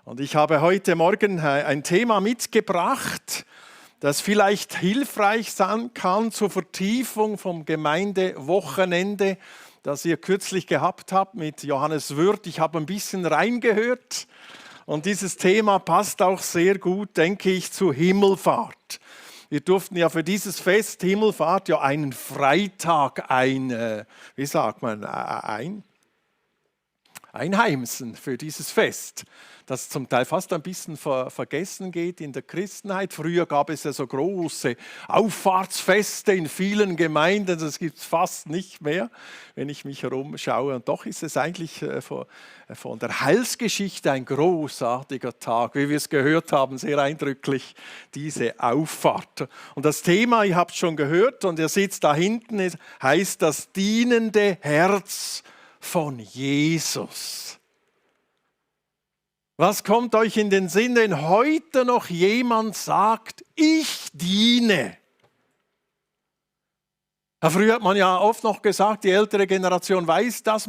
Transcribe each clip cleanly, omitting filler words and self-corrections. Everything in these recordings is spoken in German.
Und ich habe heute Morgen ein Thema mitgebracht, das vielleicht hilfreich sein kann zur Vertiefung vom Gemeindewochenende, das ihr kürzlich gehabt habt mit Johannes Würth. Ich habe ein bisschen reingehört und dieses Thema passt auch sehr gut, denke ich, zur Himmelfahrt. Wir durften ja für dieses Fest Himmelfahrt ja einen Freitag einheimsen für dieses Fest, das zum Teil fast ein bisschen vergessen geht in der Christenheit. Früher gab es ja so große Auffahrtsfeste in vielen Gemeinden, das gibt es fast nicht mehr, wenn ich mich herumschaue. Und doch ist es eigentlich von der Heilsgeschichte ein großartiger Tag, wie wir es gehört haben, sehr eindrücklich, diese Auffahrt. Und das Thema, ihr habt es schon gehört und ihr seht da hinten, heißt das dienende Herz von Jesus. Was kommt euch in den Sinn, wenn heute noch jemand sagt, ich diene? Ja, früher hat man ja oft noch gesagt, die ältere Generation weiß das,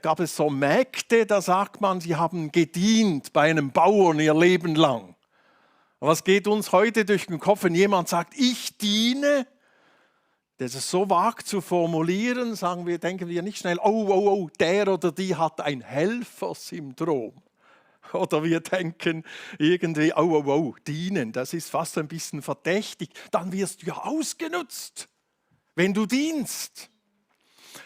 gab es so Mägde, da sagt man, sie haben gedient bei einem Bauern ihr Leben lang. Was geht uns heute durch den Kopf, wenn jemand sagt, ich diene? Das ist so vag zu formulieren, denken wir nicht schnell, oh, der oder die hat ein Helfersyndrom. Oder wir denken irgendwie, oh, dienen, das ist fast ein bisschen verdächtig. Dann wirst du ja ausgenutzt, wenn du dienst.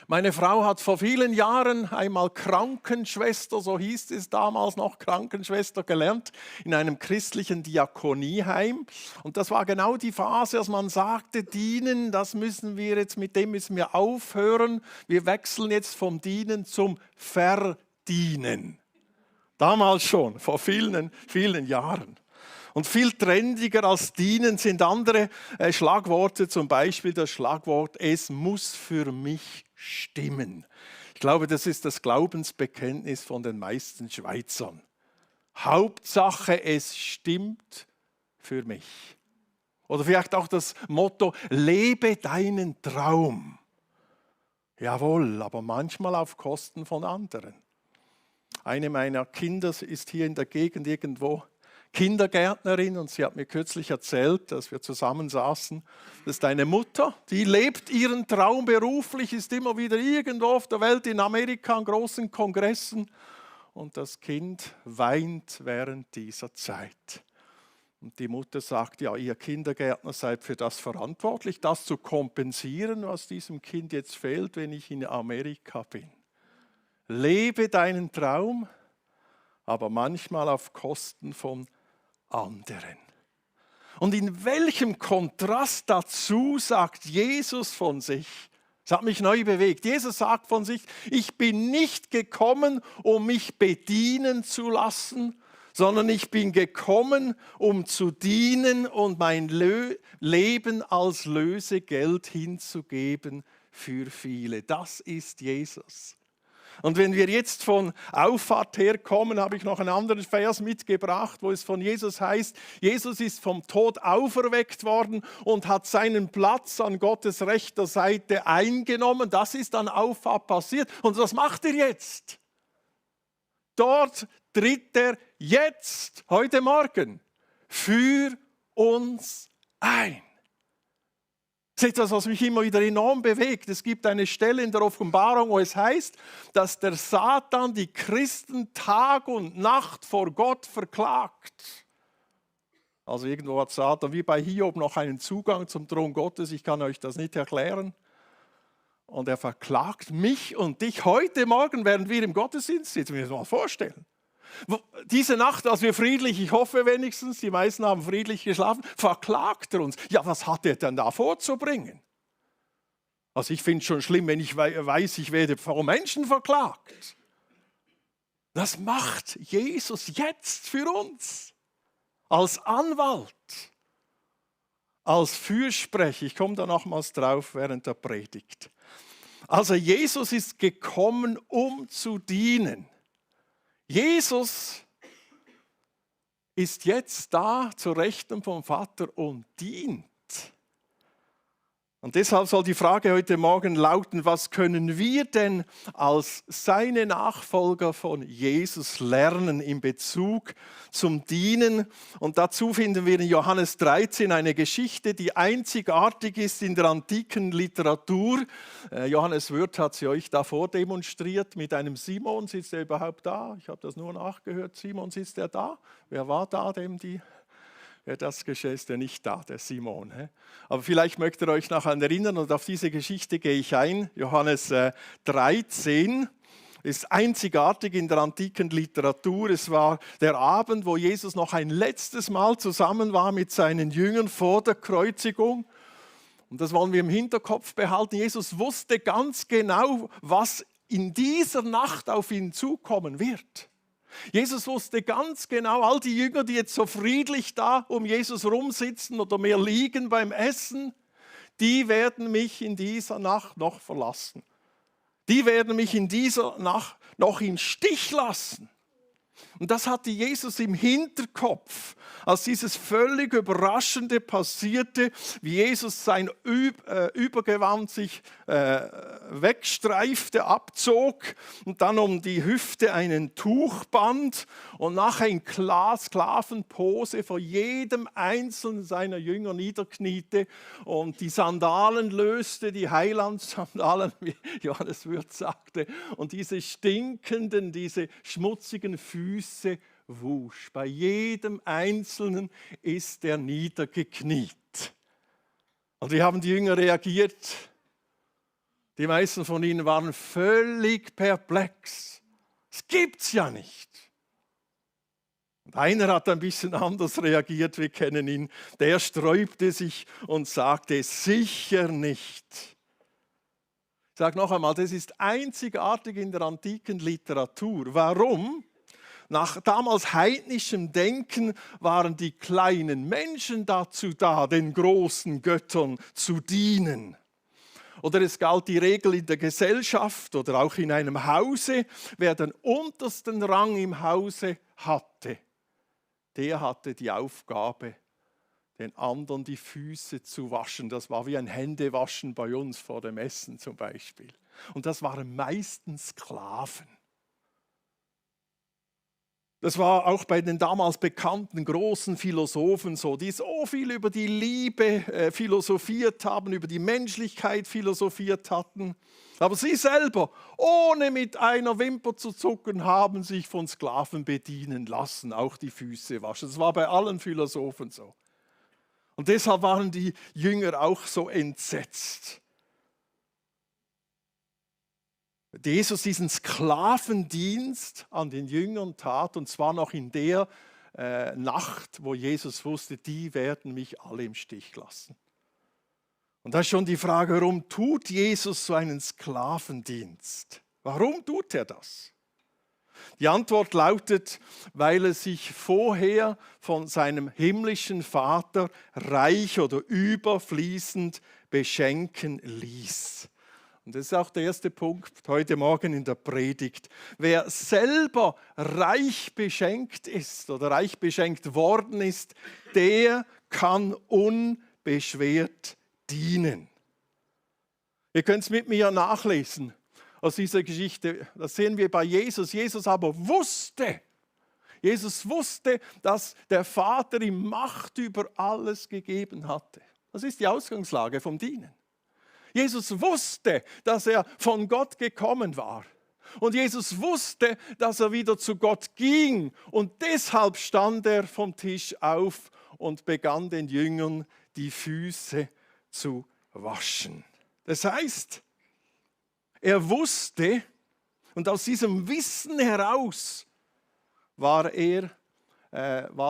Meine Frau hat vor vielen Jahren einmal Krankenschwester, so hieß es damals noch, Krankenschwester gelernt, in einem christlichen Diakonieheim. Und das war genau die Phase, als man sagte, dienen, mit dem müssen wir aufhören. Wir wechseln jetzt vom Dienen zum Verdienen. Damals schon, vor vielen, vielen Jahren. Und viel trendiger als dienen sind andere Schlagworte, zum Beispiel das Schlagwort, es muss für mich stimmen. Ich glaube, das ist das Glaubensbekenntnis von den meisten Schweizern. Hauptsache, es stimmt für mich. Oder vielleicht auch das Motto, lebe deinen Traum. Jawohl, aber manchmal auf Kosten von anderen. Eine meiner Kinder ist hier in der Gegend irgendwo Kindergärtnerin und sie hat mir kürzlich erzählt, dass wir zusammen saßen, das ist eine Mutter, die lebt ihren Traum beruflich, ist immer wieder irgendwo auf der Welt, in Amerika, an großen Kongressen und das Kind weint während dieser Zeit. Und die Mutter sagt, ja, ihr Kindergärtner seid für das verantwortlich, das zu kompensieren, was diesem Kind jetzt fehlt, wenn ich in Amerika bin. Lebe deinen Traum, aber manchmal auf Kosten von anderen. Und in welchem Kontrast dazu sagt Jesus von sich, das hat mich neu bewegt, Jesus sagt von sich, ich bin nicht gekommen, um mich bedienen zu lassen, sondern ich bin gekommen, um zu dienen und mein Leben als Lösegeld hinzugeben für viele. Das ist Jesus. Und wenn wir jetzt von Auffahrt herkommen, habe ich noch einen anderen Vers mitgebracht, wo es von Jesus heißt, Jesus ist vom Tod auferweckt worden und hat seinen Platz an Gottes rechter Seite eingenommen. Das ist an Auffahrt passiert. Und was macht er jetzt? Dort tritt er jetzt, heute Morgen, für uns ein. Das ist etwas, was mich immer wieder enorm bewegt. Es gibt eine Stelle in der Offenbarung, wo es heißt, dass der Satan die Christen Tag und Nacht vor Gott verklagt. Also irgendwo hat Satan wie bei Hiob noch einen Zugang zum Thron Gottes. Ich kann euch das nicht erklären. Und er verklagt mich und dich heute Morgen, während wir im Gottesdienst sitzen. Wir müssen uns mal vorstellen. Diese Nacht, als wir friedlich, ich hoffe wenigstens, die meisten haben friedlich geschlafen, verklagt er uns. Ja, was hat er denn da vorzubringen? Also ich finde es schon schlimm, wenn ich weiß, ich werde vor Menschen verklagt. Das macht Jesus jetzt für uns. Als Anwalt, als Fürsprecher. Ich komme da nochmals drauf während der Predigt. Also Jesus ist gekommen, um zu dienen. Jesus ist jetzt da zur Rechten vom Vater und dient. Und deshalb soll die Frage heute Morgen lauten, was können wir denn als seine Nachfolger von Jesus lernen in Bezug zum Dienen? Und dazu finden wir in Johannes 13 eine Geschichte, die einzigartig ist in der antiken Literatur. Johannes Wirth hat sie euch da vordemonstriert mit einem Simon. Sitzt er überhaupt da? Ich habe das nur nachgehört. Simon, sitzt er da? Wer war da, dem die... Ja, das Geschäft ist ja nicht da, der Simon. Aber vielleicht mögt ihr euch noch erinnern und auf diese Geschichte gehe ich ein. Johannes 13 ist einzigartig in der antiken Literatur. Es war der Abend, wo Jesus noch ein letztes Mal zusammen war mit seinen Jüngern vor der Kreuzigung. Und das wollen wir im Hinterkopf behalten. Jesus wusste ganz genau, was in dieser Nacht auf ihn zukommen wird. Jesus wusste ganz genau, all die Jünger, die jetzt so friedlich da um Jesus rumsitzen oder mehr liegen beim Essen, die werden mich in dieser Nacht noch verlassen. Die werden mich in dieser Nacht noch im Stich lassen. Und das hatte Jesus im Hinterkopf, als dieses völlig Überraschende passierte, wie Jesus sein Übergewand sich wegstreifte, abzog und dann um die Hüfte einen Tuch band und nachher in Sklavenpose vor jedem einzelnen seiner Jünger niederkniete und die Sandalen löste, die Heilandssandalen, wie Johannes Wirth sagte, und diese stinkenden, diese schmutzigen Füße wusch. Bei jedem Einzelnen ist er niedergekniet. Und wie haben die Jünger reagiert? Die meisten von ihnen waren völlig perplex. Das gibt's ja nicht. Und einer hat ein bisschen anders reagiert, wir kennen ihn. Der sträubte sich und sagte, sicher nicht. Ich sage noch einmal, das ist einzigartig in der antiken Literatur. Warum? Nach damals heidnischem Denken waren die kleinen Menschen dazu da, den großen Göttern zu dienen. Oder es galt die Regel in der Gesellschaft oder auch in einem Hause, wer den untersten Rang im Hause hatte, der hatte die Aufgabe, den anderen die Füße zu waschen. Das war wie ein Händewaschen bei uns vor dem Essen zum Beispiel. Und das waren meistens Sklaven. Das war auch bei den damals bekannten großen Philosophen so, die so viel über die Liebe philosophiert haben, über die Menschlichkeit philosophiert hatten. Aber sie selber, ohne mit einer Wimper zu zucken, haben sich von Sklaven bedienen lassen, auch die Füße waschen. Das war bei allen Philosophen so. Und deshalb waren die Jünger auch so entsetzt. Jesus diesen Sklavendienst an den Jüngern tat, und zwar noch in der Nacht, wo Jesus wusste, die werden mich alle im Stich lassen. Und da ist schon die Frage, warum tut Jesus so einen Sklavendienst? Warum tut er das? Die Antwort lautet, weil er sich vorher von seinem himmlischen Vater reich oder überfließend beschenken ließ. Und das ist auch der erste Punkt heute Morgen in der Predigt. Wer selber reich beschenkt ist oder reich beschenkt worden ist, der kann unbeschwert dienen. Ihr könnt es mit mir nachlesen aus dieser Geschichte. Das sehen wir bei Jesus. Jesus aber wusste, dass der Vater ihm Macht über alles gegeben hatte. Das ist die Ausgangslage vom Dienen. Jesus wusste, dass er von Gott gekommen war. Und Jesus wusste, dass er wieder zu Gott ging. Und deshalb stand er vom Tisch auf und begann den Jüngern die Füße zu waschen. Das heißt, er wusste, und aus diesem Wissen heraus war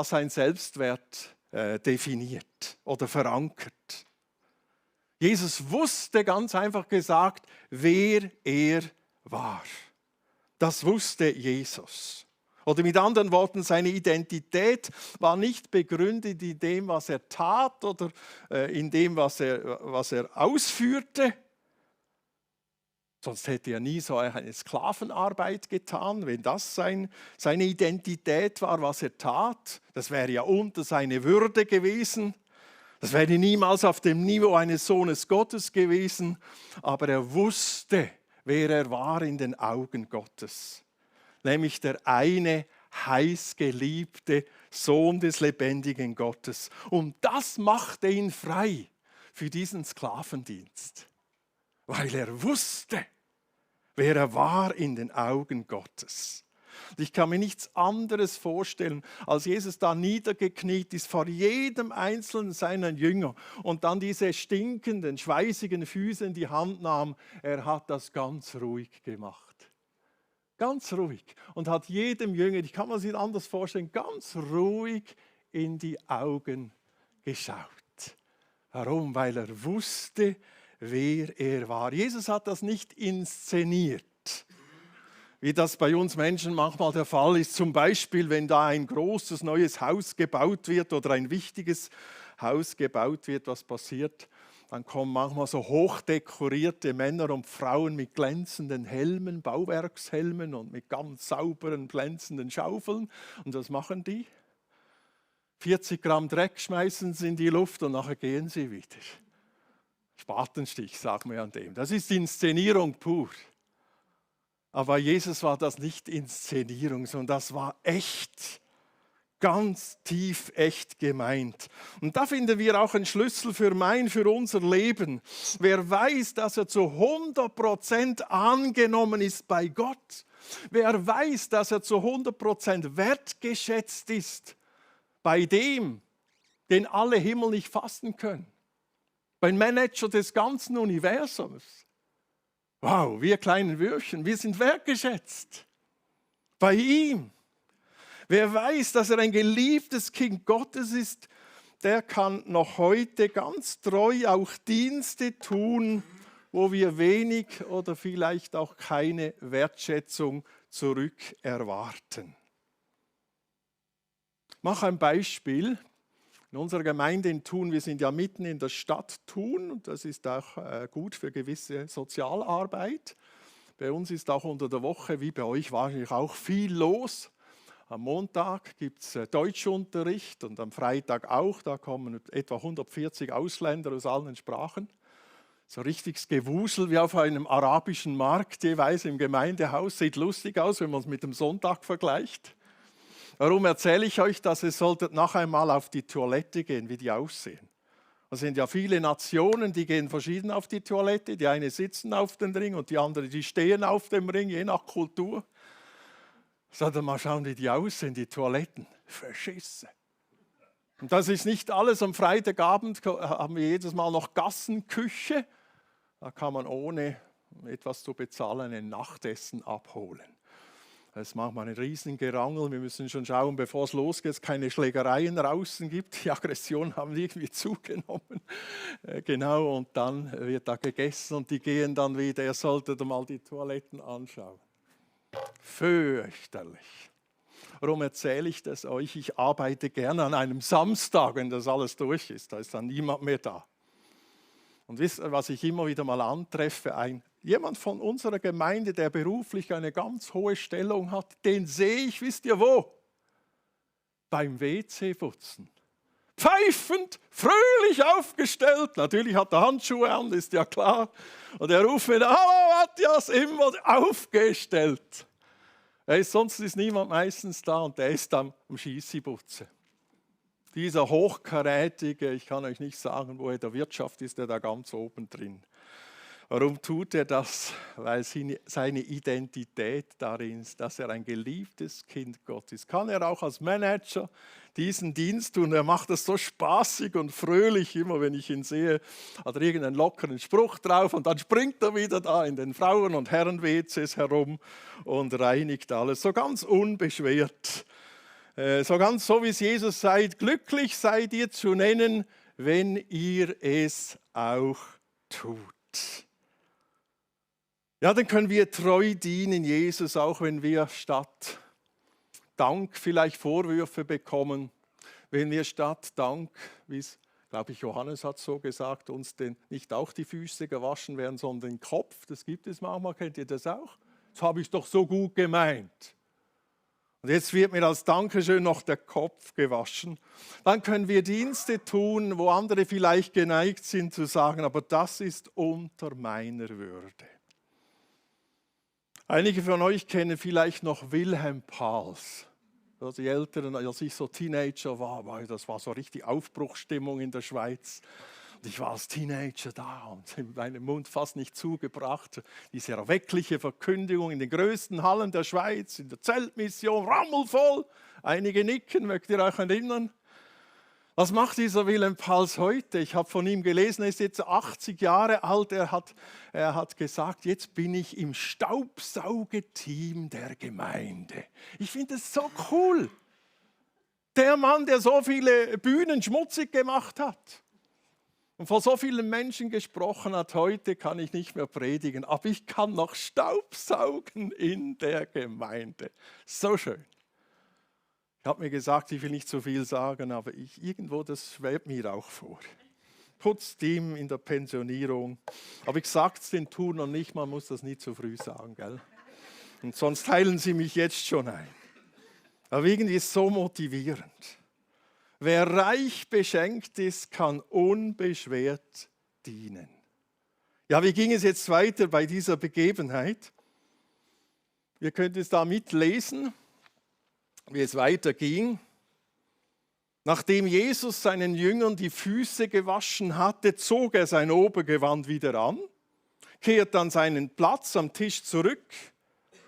sein Selbstwert definiert oder verankert. Jesus wusste ganz einfach gesagt, wer er war. Das wusste Jesus. Oder mit anderen Worten, seine Identität war nicht begründet in dem, was er tat oder in dem, was er ausführte. Sonst hätte er nie so eine Sklavenarbeit getan, wenn das seine Identität war, was er tat. Das wäre ja unter seine Würde gewesen. Das wäre niemals auf dem Niveau eines Sohnes Gottes gewesen, aber er wusste, wer er war in den Augen Gottes. Nämlich der eine heißgeliebte Sohn des lebendigen Gottes. Und das machte ihn frei für diesen Sklavendienst, weil er wusste, wer er war in den Augen Gottes. Und ich kann mir nichts anderes vorstellen, als Jesus da niedergekniet ist vor jedem einzelnen seiner Jünger und dann diese stinkenden, schweißigen Füße in die Hand nahm. Er hat das ganz ruhig gemacht. Ganz ruhig. Und hat jedem Jünger, ich kann mir das nicht anders vorstellen, ganz ruhig in die Augen geschaut. Warum? Weil er wusste, wer er war. Jesus hat das nicht inszeniert, wie das bei uns Menschen manchmal der Fall ist. Zum Beispiel, wenn da ein großes neues Haus gebaut wird oder ein wichtiges Haus gebaut wird, was passiert? Dann kommen manchmal so hochdekorierte Männer und Frauen mit glänzenden Helmen, Bauwerkshelmen und mit ganz sauberen, glänzenden Schaufeln. Und was machen die? 40 Gramm Dreck schmeißen sie in die Luft und nachher gehen sie wieder. Spatenstich, sagt man an dem. Das ist Inszenierung pur. Aber bei Jesus war das nicht Inszenierung, sondern das war echt, ganz tief echt gemeint. Und da finden wir auch einen Schlüssel für unser Leben. Wer weiß, dass er zu 100% angenommen ist bei Gott, wer weiß, dass er zu 100% wertgeschätzt ist bei dem, den alle Himmel nicht fassen können, beim Manager des ganzen Universums. Wow, wir kleinen Würstchen, wir sind wertgeschätzt bei ihm. Wer weiß, dass er ein geliebtes Kind Gottes ist, der kann noch heute ganz treu auch Dienste tun, wo wir wenig oder vielleicht auch keine Wertschätzung zurückerwarten. Ich mache ein Beispiel. In unserer Gemeinde in Thun, wir sind ja mitten in der Stadt Thun und das ist auch gut für gewisse Sozialarbeit. Bei uns ist auch unter der Woche, wie bei euch wahrscheinlich auch, viel los. Am Montag gibt es Deutschunterricht und am Freitag auch. Da kommen etwa 140 Ausländer aus allen Sprachen. So richtiges Gewusel wie auf einem arabischen Markt jeweils im Gemeindehaus. Sieht lustig aus, wenn man es mit dem Sonntag vergleicht. Warum erzähle ich euch das? Ihr solltet noch einmal auf die Toilette gehen, wie die aussehen. Es sind ja viele Nationen, die gehen verschieden auf die Toilette. Die eine sitzen auf dem Ring und die andere, die stehen auf dem Ring, je nach Kultur. Solltet mal schauen, wie die aussehen, die Toiletten. Verschissen. Und das ist nicht alles. Am Freitagabend haben wir jedes Mal noch Gassenküche. Da kann man ohne etwas zu bezahlen ein Nachtessen abholen. Es ist manchmal ein Riesengerangel. Wir müssen schon schauen, bevor es losgeht, es keine Schlägereien draußen gibt. Die Aggressionen haben irgendwie zugenommen. Genau, und dann wird da gegessen und die gehen dann wieder. Ihr solltet mal die Toiletten anschauen. Fürchterlich. Warum erzähle ich das euch? Ich arbeite gerne an einem Samstag, wenn das alles durch ist. Da ist dann niemand mehr da. Und wisst ihr, was ich immer wieder mal antreffe? Jemand von unserer Gemeinde, der beruflich eine ganz hohe Stellung hat, den sehe ich, wisst ihr wo? Beim WC-Putzen. Pfeifend, fröhlich aufgestellt. Natürlich hat er Handschuhe an, ist ja klar. Und er ruft mir, hallo Matthias, immer aufgestellt. Sonst ist niemand meistens da und der ist am Scheisseputzen. Dieser Hochkarätige, ich kann euch nicht sagen, wo er der Wirtschaft ist, der da ganz oben drin. Warum tut er das? Weil seine Identität darin ist, dass er ein geliebtes Kind Gottes ist. Kann er auch als Manager diesen Dienst tun? Er macht das so spaßig und fröhlich, immer wenn ich ihn sehe, hat er irgendeinen lockeren Spruch drauf und dann springt er wieder da in den Frauen- und Herren-WCs herum und reinigt alles, so ganz unbeschwert. So ganz so, wie es Jesus sagt, glücklich seid ihr zu nennen, wenn ihr es auch tut. Ja, dann können wir treu dienen, Jesus, auch wenn wir statt Dank vielleicht Vorwürfe bekommen, wenn wir statt Dank, wie es, glaube ich, Johannes hat so gesagt, uns nicht auch die Füße gewaschen werden, sondern den Kopf, das gibt es manchmal, kennt ihr das auch? Das habe ich doch so gut gemeint. Und jetzt wird mir als Dankeschön noch der Kopf gewaschen. Dann können wir Dienste tun, wo andere vielleicht geneigt sind zu sagen, aber das ist unter meiner Würde. Einige von euch kennen vielleicht noch Wilhelm Pahls. Also die Älteren, als ich so Teenager war, das war so richtig Aufbruchsstimmung in der Schweiz. Und ich war als Teenager da und meinen Mund fast nicht zugebracht. Diese erweckliche Verkündigung in den größten Hallen der Schweiz, in der Zeltmission, rammelvoll. Einige nicken, mögt ihr euch erinnern? Was macht dieser Wilhelm Pahls heute? Ich habe von ihm gelesen, er ist jetzt 80 Jahre alt. Er hat gesagt, jetzt bin ich im Staubsaugeteam der Gemeinde. Ich finde es so cool. Der Mann, der so viele Bühnen schmutzig gemacht hat und vor so vielen Menschen gesprochen hat, heute kann ich nicht mehr predigen, aber ich kann noch Staubsaugen in der Gemeinde. So schön. Ich habe mir gesagt, ich will nicht zu viel sagen, aber das schwebt mir auch vor. Putzteam in der Pensionierung. Aber ich sage es den Turnern nicht, man muss das nie zu früh sagen, gell? Und sonst teilen sie mich jetzt schon ein. Aber irgendwie ist es so motivierend. Wer reich beschenkt ist, kann unbeschwert dienen. Ja, wie ging es jetzt weiter bei dieser Begebenheit? Ihr könnt es da mitlesen, wie es weiterging. Nachdem Jesus seinen Jüngern die Füße gewaschen hatte, zog er sein Obergewand wieder an, kehrte an seinen Platz am Tisch zurück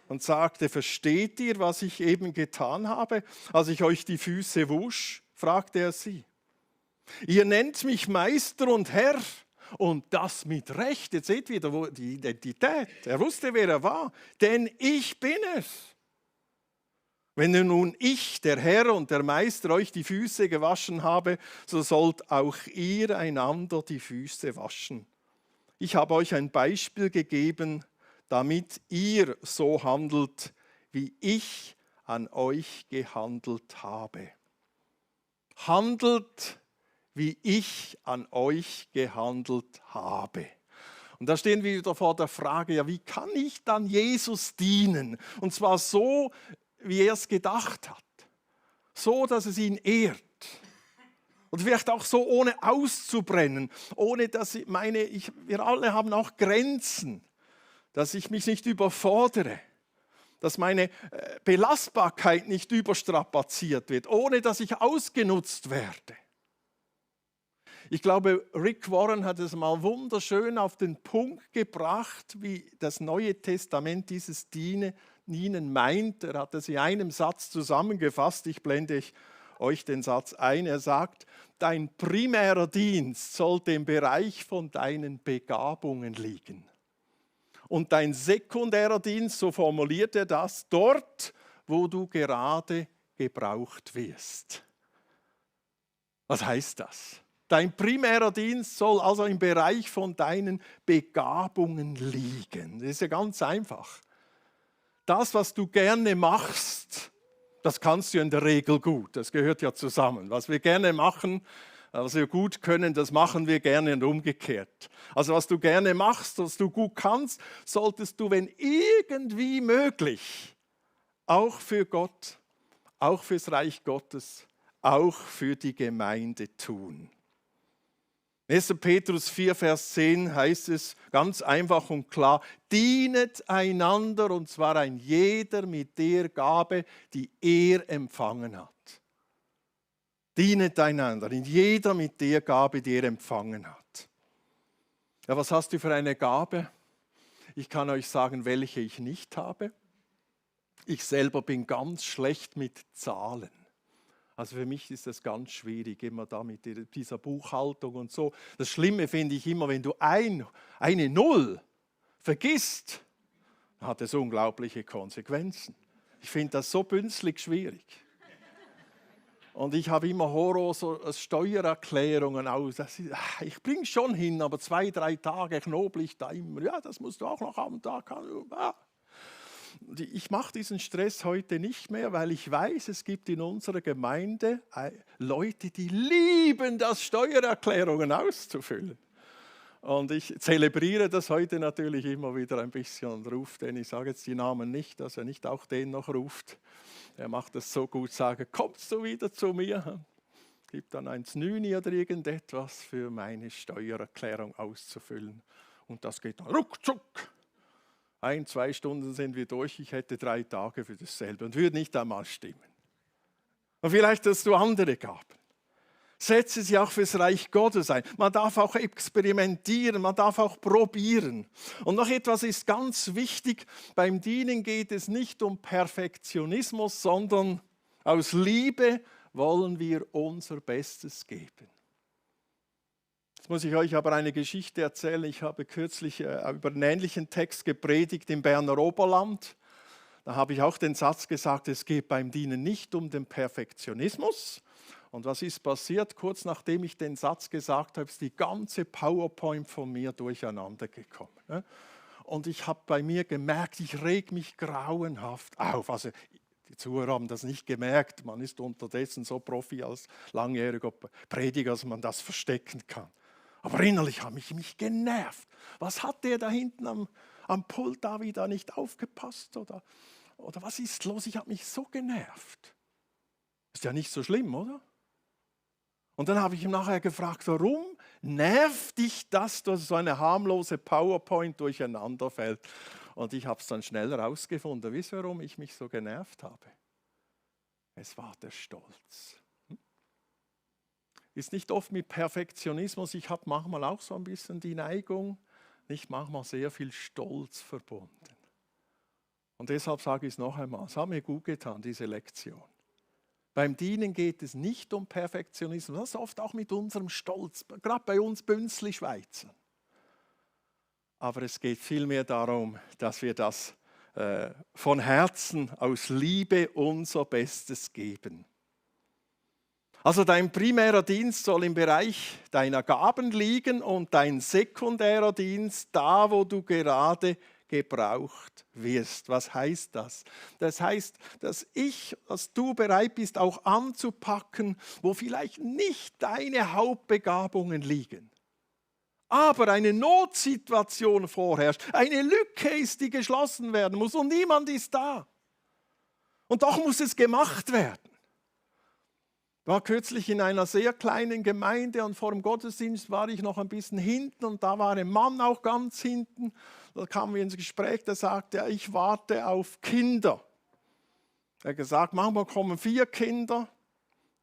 und sagte, versteht ihr, was ich eben getan habe, als ich euch die Füße wusch? Fragte er sie. Ihr nennt mich Meister und Herr und das mit Recht. Jetzt seht ihr wieder die Identität. Er wusste, wer er war, denn ich bin es. Wenn nun ich, der Herr und der Meister, euch die Füße gewaschen habe, so sollt auch ihr einander die Füße waschen. Ich habe euch ein Beispiel gegeben, damit ihr so handelt, wie ich an euch gehandelt habe. Handelt, wie ich an euch gehandelt habe. Und da stehen wir wieder vor der Frage, ja, wie kann ich dann Jesus dienen? Und zwar so, wie er es gedacht hat. So, dass es ihn ehrt. Und vielleicht auch so, ohne auszubrennen. Ohne, dass wir alle haben auch Grenzen. Dass ich mich nicht überfordere. Dass meine Belastbarkeit nicht überstrapaziert wird. Ohne, dass ich ausgenutzt werde. Ich glaube, Rick Warren hat es mal wunderschön auf den Punkt gebracht, wie das Neue Testament dieses Dienen meint. Er hat es in einem Satz zusammengefasst. Ich blende euch den Satz ein. Er sagt, dein primärer Dienst sollte im Bereich von deinen Begabungen liegen. Und dein sekundärer Dienst, so formuliert er das, dort, wo du gerade gebraucht wirst. Was heißt das? Dein primärer Dienst soll also im Bereich von deinen Begabungen liegen. Das ist ja ganz einfach. Das, was du gerne machst, das kannst du in der Regel gut. Das gehört ja zusammen. Was wir gerne machen, was wir gut können, das machen wir gerne und umgekehrt. Also was du gerne machst, was du gut kannst, solltest du, wenn irgendwie möglich, auch für Gott, auch fürs Reich Gottes, auch für die Gemeinde tun. 1. Petrus 4, Vers 10 heißt es ganz einfach und klar, dienet einander und zwar ein jeder mit der Gabe, die er empfangen hat. Dienet einander, ein jeder mit der Gabe, die er empfangen hat. Ja, was hast du für eine Gabe? Ich kann euch sagen, welche ich nicht habe. Ich selber bin ganz schlecht mit Zahlen. Also für mich ist das ganz schwierig, immer da mit dieser Buchhaltung und so. Das Schlimme finde ich immer, wenn du eine Null vergisst, hat es unglaubliche Konsequenzen. Ich finde das so bünzlig schwierig. Und ich habe immer Horror, so Steuererklärungen aus. Ich bringe es schon hin, aber 2, 3 Tage knobel ich da immer. Ja, das musst du auch noch haben. Ich mache diesen Stress heute nicht mehr, weil ich weiß, es gibt in unserer Gemeinde Leute, die lieben das, Steuererklärungen auszufüllen. Und ich zelebriere das heute natürlich immer wieder ein bisschen und rufe den, ich sage jetzt die Namen nicht, dass er nicht auch den noch ruft. Er macht das so gut, sage, kommst du wieder zu mir? Gibt dann ein Znüni oder irgendetwas für meine Steuererklärung auszufüllen. Und das geht dann ruckzuck. 1-2 Stunden sind wir durch, ich hätte 3 Tage für dasselbe und würde nicht einmal stimmen. Und vielleicht hast du andere Gaben. Setze sie auch fürs Reich Gottes ein. Man darf auch experimentieren, man darf auch probieren. Und noch etwas ist ganz wichtig, beim Dienen geht es nicht um Perfektionismus, sondern aus Liebe wollen wir unser Bestes geben. Jetzt muss ich euch aber eine Geschichte erzählen. Ich habe kürzlich über einen ähnlichen Text gepredigt im Berner Oberland. Da habe ich auch den Satz gesagt, es geht beim Dienen nicht um den Perfektionismus. Und was ist passiert? Kurz nachdem ich den Satz gesagt habe, ist die ganze PowerPoint von mir durcheinander gekommen. Und ich habe bei mir gemerkt, ich reg mich grauenhaft auf. Also die Zuhörer haben das nicht gemerkt. Man ist unterdessen so Profi als langjähriger Prediger, dass man das verstecken kann. Aber innerlich habe ich mich genervt. Was hat der da hinten am Pult da wieder nicht aufgepasst? Oder was ist los? Ich habe mich so genervt. Ist ja nicht so schlimm, oder? Und dann habe ich ihn nachher gefragt, warum nervt dich das, dass so eine harmlose PowerPoint durcheinander fällt? Und ich habe es dann schnell herausgefunden. Wisst ihr, warum ich mich so genervt habe? Es war der Stolz. Ist nicht oft mit Perfektionismus, ich habe manchmal auch so ein bisschen die Neigung, nicht manchmal sehr viel Stolz verbunden. Und deshalb sage ich es noch einmal, es hat mir gut getan, diese Lektion. Beim Dienen geht es nicht um Perfektionismus, das ist oft auch mit unserem Stolz, gerade bei uns Bünzli-Schweizern. Aber es geht vielmehr darum, dass wir das von Herzen aus Liebe unser Bestes geben. Also dein primärer Dienst soll im Bereich deiner Gaben liegen und dein sekundärer Dienst da, wo du gerade gebraucht wirst. Was heißt das? Das heißt, dass du bereit bist, auch anzupacken, wo vielleicht nicht deine Hauptbegabungen liegen. Aber eine Notsituation vorherrscht, eine Lücke ist, die geschlossen werden muss und niemand ist da. Und doch muss es gemacht werden. Ich war kürzlich in einer sehr kleinen Gemeinde und vor dem Gottesdienst war ich noch ein bisschen hinten und da war ein Mann auch ganz hinten. Da kamen wir ins Gespräch, der sagte, ich warte auf Kinder. Er hat gesagt, manchmal kommen 4 Kinder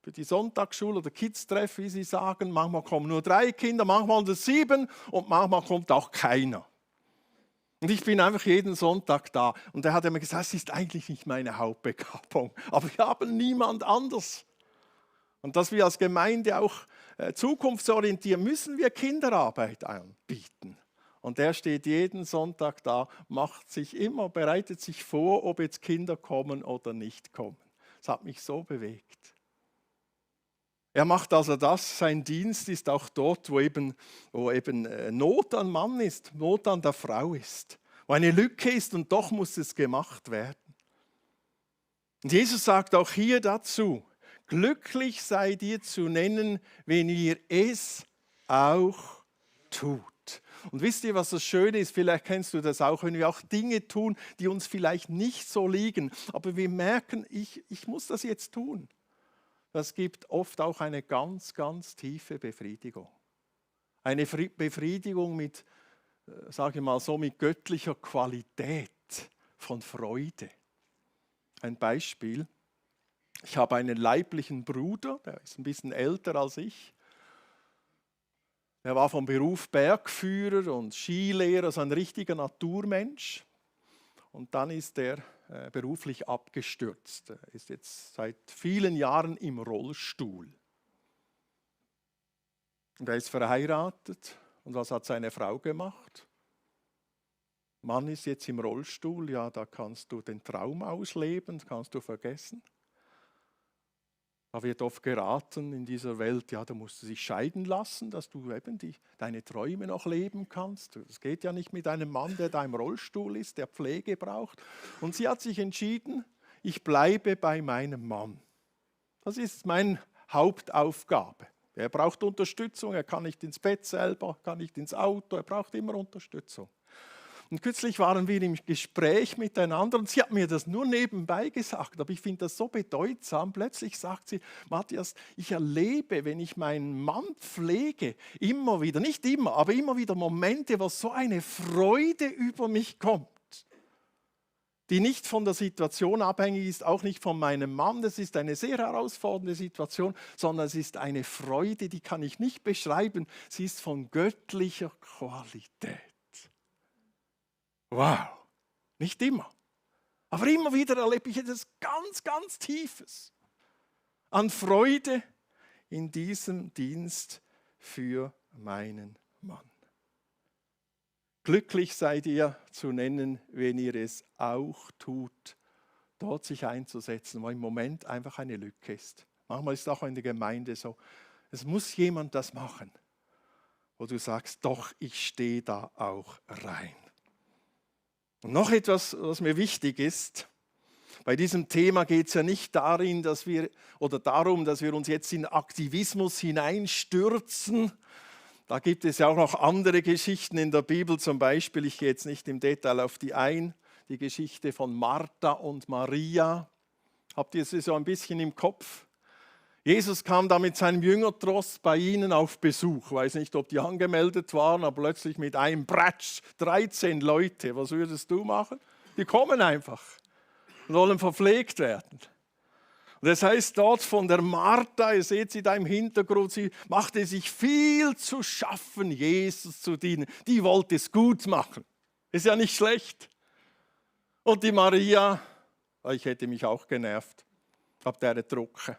für die Sonntagsschule oder Kids-Treff, wie sie sagen. Manchmal kommen nur 3 Kinder, manchmal 7 und manchmal kommt auch keiner. Und ich bin einfach jeden Sonntag da. Und er hat mir gesagt, das ist eigentlich nicht meine Hauptbegabung, aber wir haben niemand anders. Und dass wir als Gemeinde auch zukunftsorientiert, müssen wir Kinderarbeit anbieten. Und der steht jeden Sonntag da, bereitet sich vor, ob jetzt Kinder kommen oder nicht kommen. Das hat mich so bewegt. Er macht also das, sein Dienst ist auch dort, wo eben Not am Mann ist, Not an der Frau ist, wo eine Lücke ist und doch muss es gemacht werden. Und Jesus sagt auch hier dazu, glücklich seid ihr zu nennen, wenn ihr es auch tut. Und wisst ihr, was das Schöne ist? Vielleicht kennst du das auch, wenn wir auch Dinge tun, die uns vielleicht nicht so liegen, aber wir merken, ich muss das jetzt tun. Das gibt oft auch eine ganz, ganz tiefe Befriedigung. Eine Befriedigung mit, sage ich mal so, mit göttlicher Qualität von Freude. Ein Beispiel. Ich habe einen leiblichen Bruder, der ist ein bisschen älter als ich. Der war vom Beruf Bergführer und Skilehrer, also ein richtiger Naturmensch. Und dann ist er beruflich abgestürzt. Er ist jetzt seit vielen Jahren im Rollstuhl. Und er ist verheiratet. Und was hat seine Frau gemacht? Mann ist jetzt im Rollstuhl, ja, da kannst du den Traum ausleben, kannst du vergessen. Da wird oft geraten in dieser Welt, ja, da musst du dich scheiden lassen, dass du eben deine Träume noch leben kannst. Das geht ja nicht mit einem Mann, der da im Rollstuhl ist, der Pflege braucht. Und sie hat sich entschieden, ich bleibe bei meinem Mann. Das ist meine Hauptaufgabe. Er braucht Unterstützung, er kann nicht ins Bett selber, kann nicht ins Auto, er braucht immer Unterstützung. Und kürzlich waren wir im Gespräch miteinander und sie hat mir das nur nebenbei gesagt, aber ich finde das so bedeutsam. Plötzlich sagt sie, Matthias, ich erlebe, wenn ich meinen Mann pflege, immer wieder, nicht immer, aber immer wieder Momente, wo so eine Freude über mich kommt, die nicht von der Situation abhängig ist, auch nicht von meinem Mann. Das ist eine sehr herausfordernde Situation, sondern es ist eine Freude, die kann ich nicht beschreiben. Sie ist von göttlicher Qualität. Wow, nicht immer. Aber immer wieder erlebe ich etwas ganz, ganz Tiefes an Freude in diesem Dienst für meinen Mann. Glücklich seid ihr zu nennen, wenn ihr es auch tut, dort sich einzusetzen, wo im Moment einfach eine Lücke ist. Manchmal ist es auch in der Gemeinde so, es muss jemand das machen, wo du sagst, doch, ich stehe da auch rein. Und noch etwas, was mir wichtig ist, bei diesem Thema geht es ja nicht darum, dass wir uns jetzt in Aktivismus hineinstürzen. Da gibt es ja auch noch andere Geschichten in der Bibel, zum Beispiel, ich gehe jetzt nicht im Detail auf die ein, die Geschichte von Martha und Maria. Habt ihr sie so ein bisschen im Kopf? Jesus kam da mit seinem Jüngertross bei ihnen auf Besuch. Ich weiß nicht, ob die angemeldet waren, aber plötzlich mit einem Bratsch 13 Leute. Was würdest du machen? Die kommen einfach und wollen verpflegt werden. Und das heißt dort von der Martha, ihr seht sie da im Hintergrund, sie machte sich viel zu schaffen, Jesus zu dienen. Die wollte es gut machen. Ist ja nicht schlecht. Und die Maria, ich hätte mich auch genervt, hab der Drucke.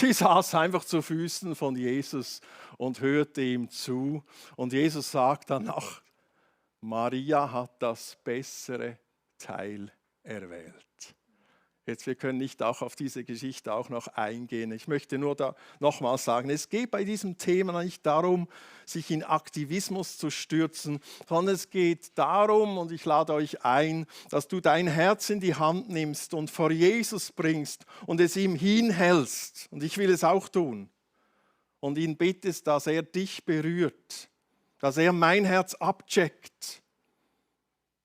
Die saß einfach zu Füßen von Jesus und hörte ihm zu. Und Jesus sagt danach, Maria hat das bessere Teil erwählt. Jetzt, wir können nicht auch auf diese Geschichte auch noch eingehen. Ich möchte nur da nochmal sagen, es geht bei diesem Thema nicht darum, sich in Aktivismus zu stürzen, sondern es geht darum, und ich lade euch ein, dass du dein Herz in die Hand nimmst und vor Jesus bringst und es ihm hinhältst. Und ich will es auch tun. Und ihn bittest, dass er dich berührt, dass er mein Herz abcheckt.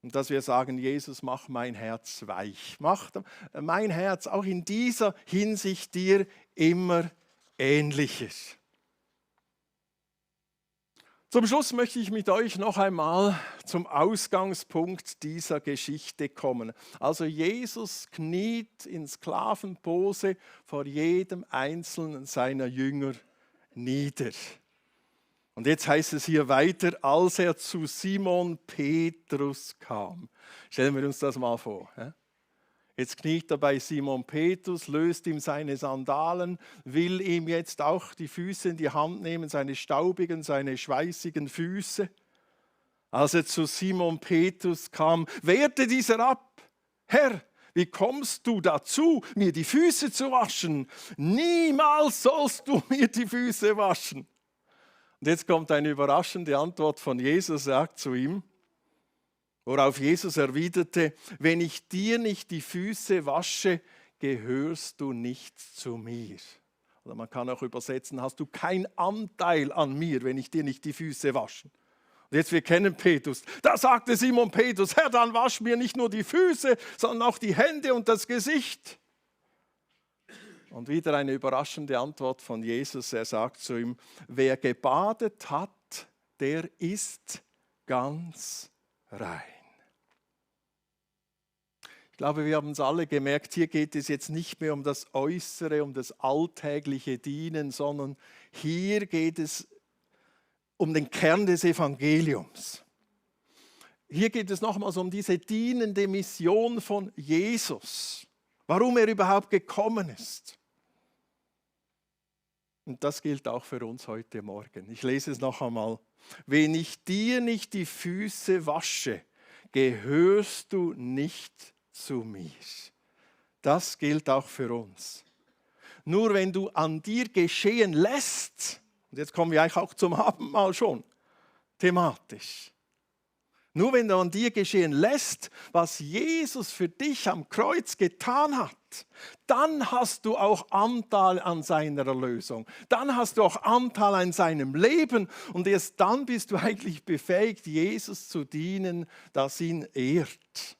Und dass wir sagen, Jesus, mach mein Herz weich. Mach mein Herz auch in dieser Hinsicht dir immer ähnlicher. Zum Schluss möchte ich mit euch noch einmal zum Ausgangspunkt dieser Geschichte kommen. Also Jesus kniet in Sklavenpose vor jedem einzelnen seiner Jünger nieder. Und jetzt heißt es hier weiter, als er zu Simon Petrus kam. Stellen wir uns das mal vor. Jetzt kniet er bei Simon Petrus, löst ihm seine Sandalen, will ihm jetzt auch die Füße in die Hand nehmen, seine staubigen, seine schweißigen Füße. Als er zu Simon Petrus kam, wehrte dieser ab. Herr, wie kommst du dazu, mir die Füße zu waschen? Niemals sollst du mir die Füße waschen. Und jetzt kommt eine überraschende Antwort von Jesus, sagt zu ihm, worauf Jesus erwiderte, wenn ich dir nicht die Füße wasche, gehörst du nicht zu mir. Oder man kann auch übersetzen, hast du keinen Anteil an mir, wenn ich dir nicht die Füße wasche. Und jetzt, wir kennen Petrus. Da sagte Simon Petrus, Herr, dann wasch mir nicht nur die Füße, sondern auch die Hände und das Gesicht. Und wieder eine überraschende Antwort von Jesus. Er sagt zu ihm, wer gebadet hat, der ist ganz rein. Ich glaube, wir haben es alle gemerkt, hier geht es jetzt nicht mehr um das Äußere, um das alltägliche Dienen, sondern hier geht es um den Kern des Evangeliums. Hier geht es nochmals um diese dienende Mission von Jesus, warum er überhaupt gekommen ist. Und das gilt auch für uns heute Morgen. Ich lese es noch einmal. Wenn ich dir nicht die Füße wasche, gehörst du nicht zu mir. Das gilt auch für uns. Nur wenn du an dir geschehen lässt, und jetzt kommen wir eigentlich auch zum Abendmahl schon, thematisch. Nur wenn du an dir geschehen lässt, was Jesus für dich am Kreuz getan hat, dann hast du auch Anteil an seiner Erlösung. Dann hast du auch Anteil an seinem Leben und erst dann bist du eigentlich befähigt, Jesus zu dienen, das ihn ehrt.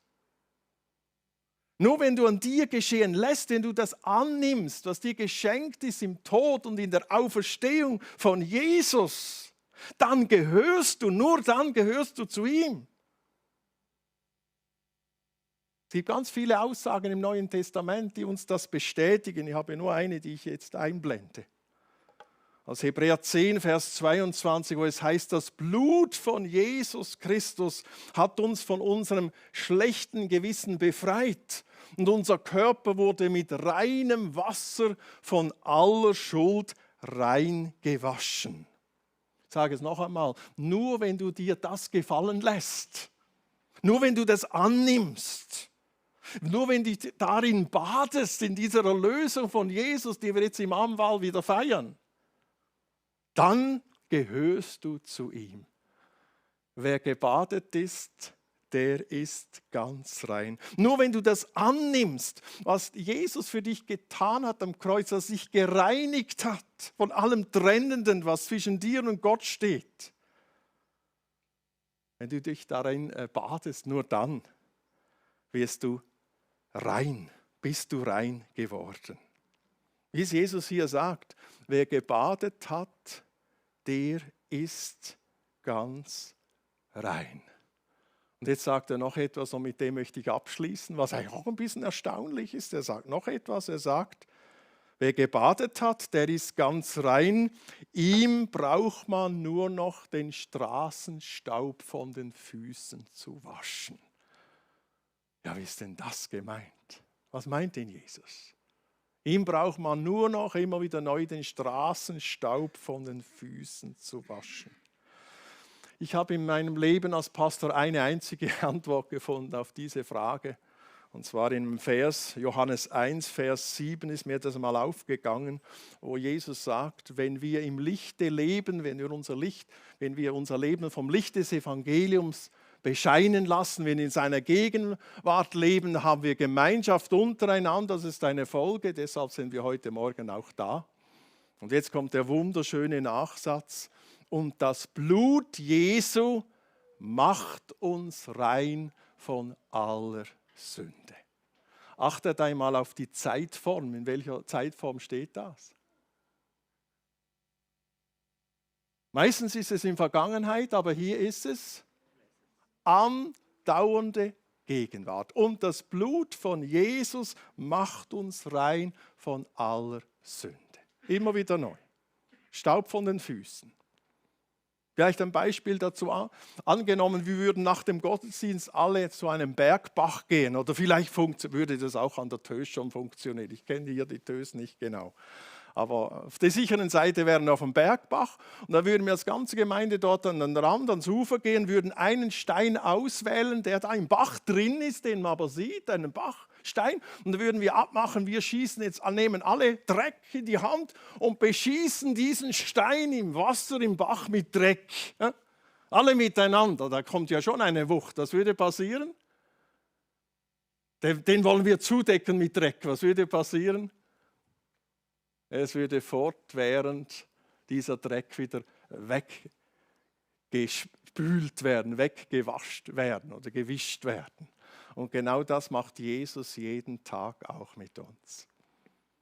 Nur wenn du an dir geschehen lässt, wenn du das annimmst, was dir geschenkt ist im Tod und in der Auferstehung von Jesus, dann gehörst du, nur dann gehörst du zu ihm. Es gibt ganz viele Aussagen im Neuen Testament, die uns das bestätigen. Ich habe nur eine, die ich jetzt einblende. Aus Hebräer 10, Vers 22, wo es heißt, das Blut von Jesus Christus hat uns von unserem schlechten Gewissen befreit und unser Körper wurde mit reinem Wasser von aller Schuld rein gewaschen. Ich sage es noch einmal, nur wenn du dir das gefallen lässt, nur wenn du das annimmst, nur wenn du darin badest, in dieser Erlösung von Jesus, die wir jetzt im Abendmahl wieder feiern, dann gehörst du zu ihm. Wer gebadet ist, der ist ganz rein. Nur wenn du das annimmst, was Jesus für dich getan hat am Kreuz, dass sich gereinigt hat von allem Trennenden, was zwischen dir und Gott steht. Wenn du dich darin badest, nur dann wirst du rein, bist du rein geworden. Wie es Jesus hier sagt, wer gebadet hat, der ist ganz rein. Und jetzt sagt er noch etwas, und mit dem möchte ich abschließen, was eigentlich auch ein bisschen erstaunlich ist. Er sagt noch etwas, er sagt, wer gebadet hat, der ist ganz rein. Ihm braucht man nur noch den Straßenstaub von den Füßen zu waschen. Ja, wie ist denn das gemeint? Was meint denn Jesus? Ihm braucht man nur noch immer wieder neu den Straßenstaub von den Füßen zu waschen. Ich habe in meinem Leben als Pastor eine einzige Antwort gefunden auf diese Frage. Und zwar im Vers, Johannes 1, Vers 7 ist mir das mal aufgegangen, wo Jesus sagt, wenn wir im Lichte leben, wenn wir unser Leben vom Licht des Evangeliums bescheinen lassen, wenn wir in seiner Gegenwart leben, haben wir Gemeinschaft untereinander. Das ist eine Folge, deshalb sind wir heute Morgen auch da. Und jetzt kommt der wunderschöne Nachsatz. Und das Blut Jesu macht uns rein von aller Sünde. Achtet einmal auf die Zeitform. In welcher Zeitform steht das? Meistens ist es in Vergangenheit, aber hier ist es andauernde Gegenwart. Und das Blut von Jesus macht uns rein von aller Sünde. Immer wieder neu. Staub von den Füßen. Vielleicht ein Beispiel dazu angenommen, wir würden nach dem Gottesdienst alle zu einem Bergbach gehen oder vielleicht würde das auch an der Tös schon funktionieren. Ich kenne hier die Tös nicht genau. Aber auf der sicheren Seite wären wir auf dem Bergbach und da würden wir als ganze Gemeinde dort an den Rand, ans Ufer gehen, würden einen Stein auswählen, der da im Bach drin ist, den man aber sieht, einen Bachstein. Und da würden wir abmachen, wir schießen jetzt, nehmen alle Dreck in die Hand und beschießen diesen Stein im Wasser, im Bach mit Dreck. Ja? Alle miteinander, da kommt ja schon eine Wucht. Was würde passieren? Den wollen wir zudecken mit Dreck. Was würde passieren? Es würde fortwährend dieser Dreck wieder weggespült werden, weggewascht werden oder gewischt werden. Und genau das macht Jesus jeden Tag auch mit uns.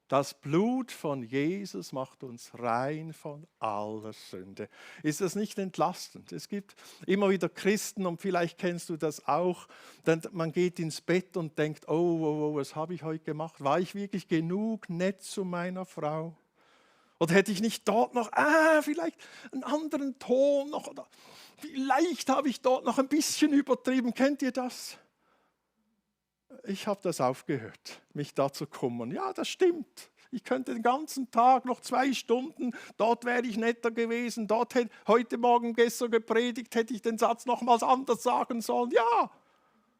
Das Blut von Jesus macht uns rein von aller Sünde. Ist das nicht entlastend? Es gibt immer wieder Christen, und vielleicht kennst du das auch, denn man geht ins Bett und denkt, oh, was habe ich heute gemacht? War ich wirklich genug nett zu meiner Frau? Oder hätte ich nicht dort noch, vielleicht einen anderen Ton noch, oder vielleicht habe ich dort noch ein bisschen übertrieben. Kennt ihr das? Ich habe das aufgehört, mich da zu kümmern. Ja, das stimmt. Ich könnte den ganzen Tag, noch 2 Stunden, dort wäre ich netter gewesen, dort hätte heute Morgen gestern gepredigt, hätte ich den Satz nochmals anders sagen sollen. Ja,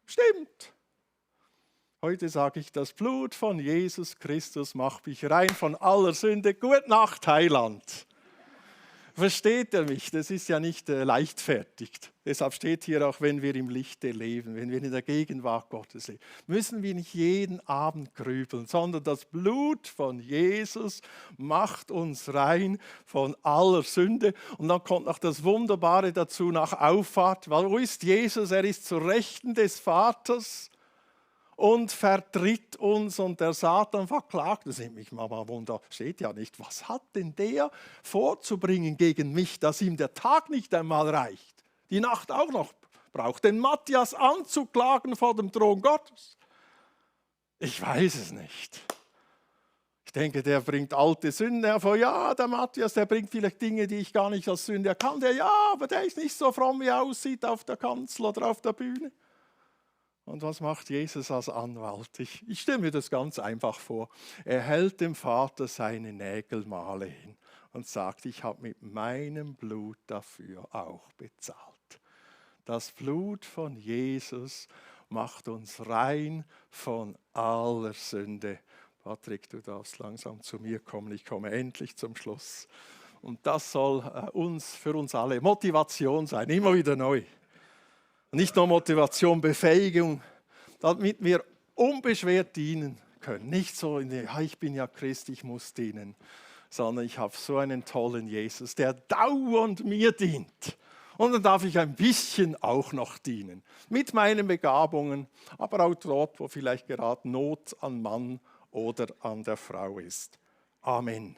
stimmt. Heute sage ich, das Blut von Jesus Christus macht mich rein von aller Sünde. Gute Nacht, Heiland. Versteht ihr mich? Das ist ja nicht leichtfertig. Deshalb steht hier auch, wenn wir im Lichte leben, wenn wir in der Gegenwart Gottes leben, müssen wir nicht jeden Abend grübeln, sondern das Blut von Jesus macht uns rein von aller Sünde. Und dann kommt noch das Wunderbare dazu nach Auffahrt. Wo ist Jesus? Er ist zur Rechten des Vaters und vertritt uns, und der Satan verklagt. Das nimmt mich mal Wunder, steht ja nicht. Was hat denn der vorzubringen gegen mich, dass ihm der Tag nicht einmal reicht? Die Nacht auch noch braucht, den Matthias anzuklagen vor dem Thron Gottes? Ich weiß es nicht. Ich denke, der bringt alte Sünden hervor. Ja, der Matthias, der bringt vielleicht Dinge, die ich gar nicht als Sünde erkannte. Ja, aber der ist nicht so fromm, wie er aussieht auf der Kanzel oder auf der Bühne. Und was macht Jesus als Anwalt? Ich stelle mir das ganz einfach vor. Er hält dem Vater seine Nägelmale hin und sagt, ich habe mit meinem Blut dafür auch bezahlt. Das Blut von Jesus macht uns rein von aller Sünde. Patrick, du darfst langsam zu mir kommen. Ich komme endlich zum Schluss. Und das soll für uns alle Motivation sein, immer wieder neu. Nicht nur Motivation, Befähigung, damit wir unbeschwert dienen können. Nicht so, ich bin ja Christ, ich muss dienen, sondern ich habe so einen tollen Jesus, der dauernd mir dient. Und dann darf ich ein bisschen auch noch dienen, mit meinen Begabungen, aber auch dort, wo vielleicht gerade Not an Mann oder an der Frau ist. Amen.